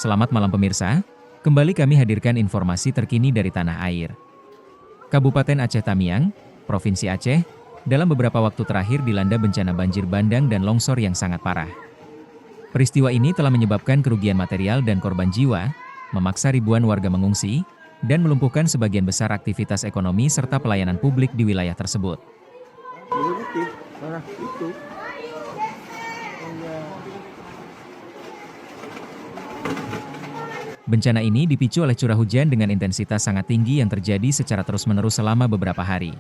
Selamat malam pemirsa, kembali kami hadirkan informasi terkini dari tanah air. Kabupaten Aceh Tamiang, Provinsi Aceh, dalam beberapa waktu terakhir dilanda bencana banjir bandang dan longsor yang sangat parah. Peristiwa ini telah menyebabkan kerugian material dan korban jiwa, memaksa ribuan warga mengungsi, dan melumpuhkan sebagian besar aktivitas ekonomi serta pelayanan publik di wilayah tersebut. Bencana ini dipicu oleh curah hujan dengan intensitas sangat tinggi yang terjadi secara terus-menerus selama beberapa hari.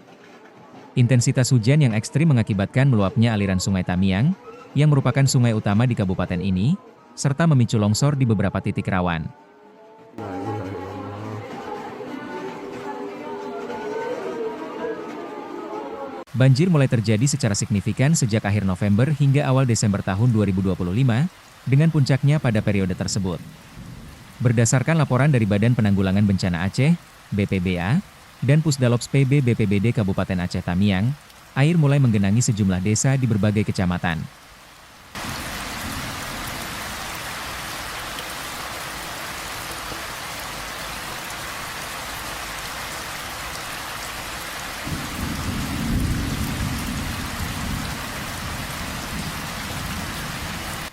Intensitas hujan yang ekstrim mengakibatkan meluapnya aliran Sungai Tamiang, yang merupakan sungai utama di kabupaten ini, serta memicu longsor di beberapa titik rawan. Banjir mulai terjadi secara signifikan sejak akhir November hingga awal Desember tahun 2025, dengan puncaknya pada periode tersebut. Berdasarkan laporan dari Badan Penanggulangan Bencana Aceh, BPBA, dan Pusdalops PB BPBD Kabupaten Aceh Tamiang, air mulai menggenangi sejumlah desa di berbagai kecamatan.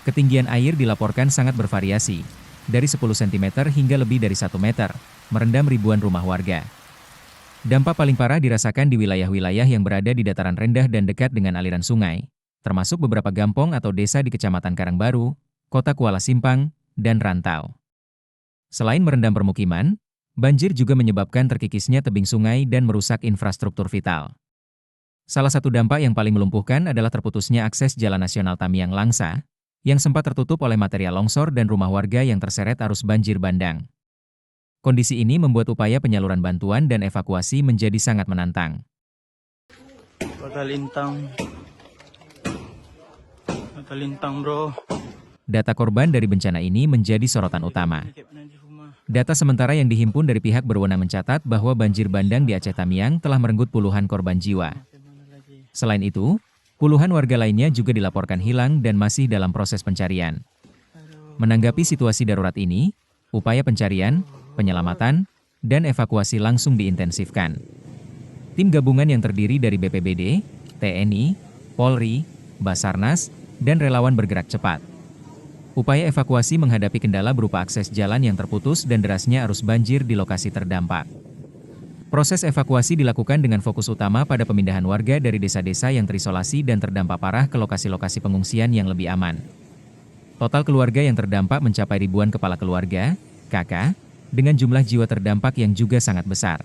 Ketinggian air dilaporkan sangat bervariasi, dari 10 cm hingga lebih dari 1 meter, merendam ribuan rumah warga. Dampak paling parah dirasakan di wilayah-wilayah yang berada di dataran rendah dan dekat dengan aliran sungai, termasuk beberapa gampong atau desa di Kecamatan Karangbaru, Kota Kuala Simpang, dan Rantau. Selain merendam permukiman, banjir juga menyebabkan terkikisnya tebing sungai dan merusak infrastruktur vital. Salah satu dampak yang paling melumpuhkan adalah terputusnya akses Jalan Nasional Tamiang Langsa, yang sempat tertutup oleh material longsor dan rumah warga yang terseret arus banjir bandang. Kondisi ini membuat upaya penyaluran bantuan dan evakuasi menjadi sangat menantang. Lintang bro. Data korban dari bencana ini menjadi sorotan utama. Data sementara yang dihimpun dari pihak berwenang mencatat bahwa banjir bandang di Aceh Tamiang telah merenggut puluhan korban jiwa. Selain itu, puluhan warga lainnya juga dilaporkan hilang dan masih dalam proses pencarian. Menanggapi situasi darurat ini, upaya pencarian, penyelamatan, dan evakuasi langsung diintensifkan. Tim gabungan yang terdiri dari BPBD, TNI, Polri, Basarnas, dan relawan bergerak cepat. Upaya evakuasi menghadapi kendala berupa akses jalan yang terputus dan derasnya arus banjir di lokasi terdampak. Proses evakuasi dilakukan dengan fokus utama pada pemindahan warga dari desa-desa yang terisolasi dan terdampak parah ke lokasi-lokasi pengungsian yang lebih aman. Total keluarga yang terdampak mencapai ribuan kepala keluarga, KK, dengan jumlah jiwa terdampak yang juga sangat besar.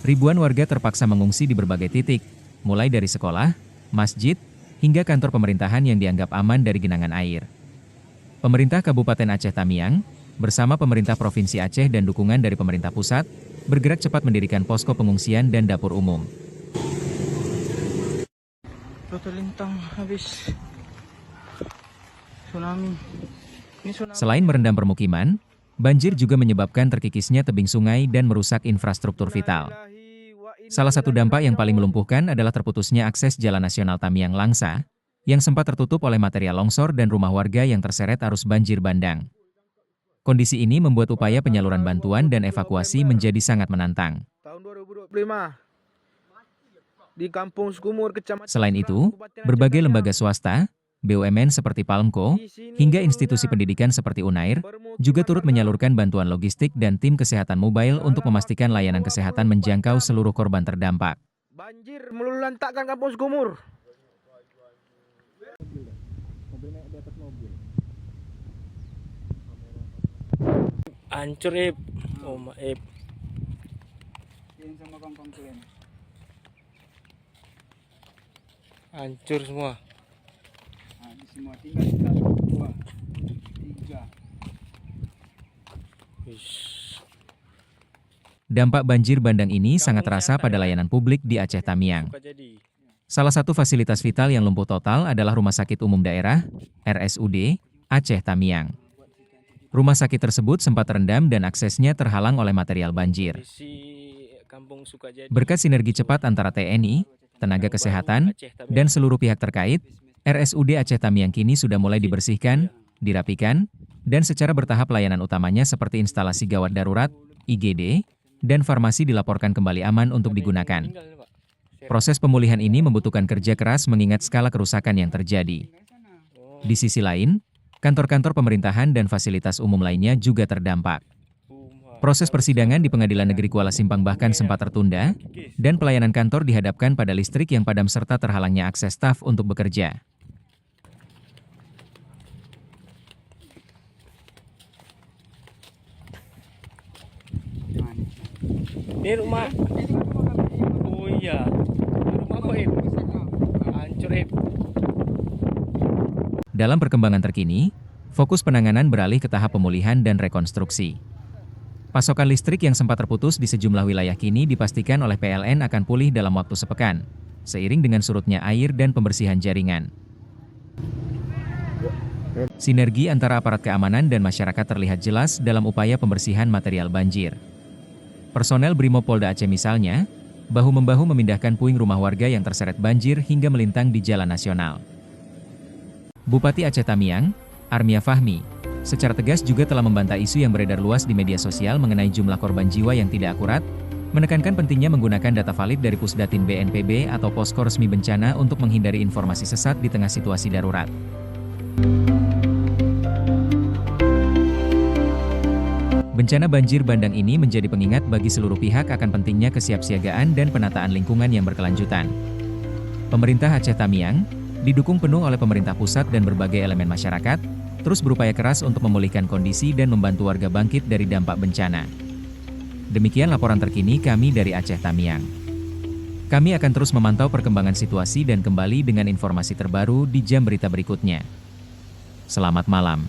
Ribuan warga terpaksa mengungsi di berbagai titik, mulai dari sekolah, masjid, hingga kantor pemerintahan yang dianggap aman dari genangan air. Pemerintah Kabupaten Aceh Tamiang, bersama pemerintah Provinsi Aceh dan dukungan dari pemerintah pusat, bergerak cepat mendirikan posko pengungsian dan dapur umum. Lintang habis. Tsunami. Selain merendam permukiman, banjir juga menyebabkan terkikisnya tebing sungai dan merusak infrastruktur vital. Salah satu dampak yang paling melumpuhkan adalah terputusnya akses Jalan Nasional Tamiang Langsa, yang sempat tertutup oleh material longsor dan rumah warga yang terseret arus banjir bandang. Kondisi ini membuat upaya penyaluran bantuan dan evakuasi menjadi sangat menantang. Tahun 2025 di Kampung Sukumur, Kecamatan. Selain itu, berbagai lembaga swasta, BUMN seperti Palmco, hingga institusi pendidikan seperti Unair, juga turut menyalurkan bantuan logistik dan tim kesehatan mobile untuk memastikan layanan kesehatan menjangkau seluruh korban terdampak. Banjir melulu lantakkan Kampung Sukumur. Hancur Ip. Oh ma Ip. Hancur semua. Semua tinggal kita 2, 3. Dampak banjir bandang ini sangat terasa pada layanan publik di Aceh Tamiang. Salah satu fasilitas vital yang lumpuh total adalah Rumah Sakit Umum Daerah, RSUD, Aceh Tamiang. Rumah sakit tersebut sempat terendam dan aksesnya terhalang oleh material banjir. Kampung Sukajadi. Berkat sinergi cepat antara TNI, tenaga kesehatan, dan seluruh pihak terkait, RSUD Aceh Tamiang kini sudah mulai dibersihkan, dirapikan, dan secara bertahap layanan utamanya seperti instalasi gawat darurat, IGD, dan farmasi dilaporkan kembali aman untuk digunakan. Proses pemulihan ini membutuhkan kerja keras mengingat skala kerusakan yang terjadi. Di sisi lain, kantor-kantor pemerintahan dan fasilitas umum lainnya juga terdampak. Proses persidangan di Pengadilan Negeri Kuala Simpang bahkan sempat tertunda, dan pelayanan kantor dihadapkan pada listrik yang padam serta terhalangnya akses staf untuk bekerja. Ini rumah. Oh iya. Rumah apa Ip? Hancur Ip. Dalam perkembangan terkini, fokus penanganan beralih ke tahap pemulihan dan rekonstruksi. Pasokan listrik yang sempat terputus di sejumlah wilayah kini dipastikan oleh PLN akan pulih dalam waktu sepekan, seiring dengan surutnya air dan pembersihan jaringan. Sinergi antara aparat keamanan dan masyarakat terlihat jelas dalam upaya pembersihan material banjir. Personel Brimopolda Aceh misalnya, bahu-membahu memindahkan puing rumah warga yang terseret banjir hingga melintang di jalan nasional. Bupati Aceh Tamiang, Armia Fahmi, secara tegas juga telah membantah isu yang beredar luas di media sosial mengenai jumlah korban jiwa yang tidak akurat, menekankan pentingnya menggunakan data valid dari Pusdatin BNPB atau Posko Resmi Bencana untuk menghindari informasi sesat di tengah situasi darurat. Bencana banjir bandang ini menjadi pengingat bagi seluruh pihak akan pentingnya kesiapsiagaan dan penataan lingkungan yang berkelanjutan. Pemerintah Aceh Tamiang, didukung penuh oleh pemerintah pusat dan berbagai elemen masyarakat, terus berupaya keras untuk memulihkan kondisi dan membantu warga bangkit dari dampak bencana. Demikian laporan terkini kami dari Aceh Tamiang. Kami akan terus memantau perkembangan situasi dan kembali dengan informasi terbaru di jam berita berikutnya. Selamat malam.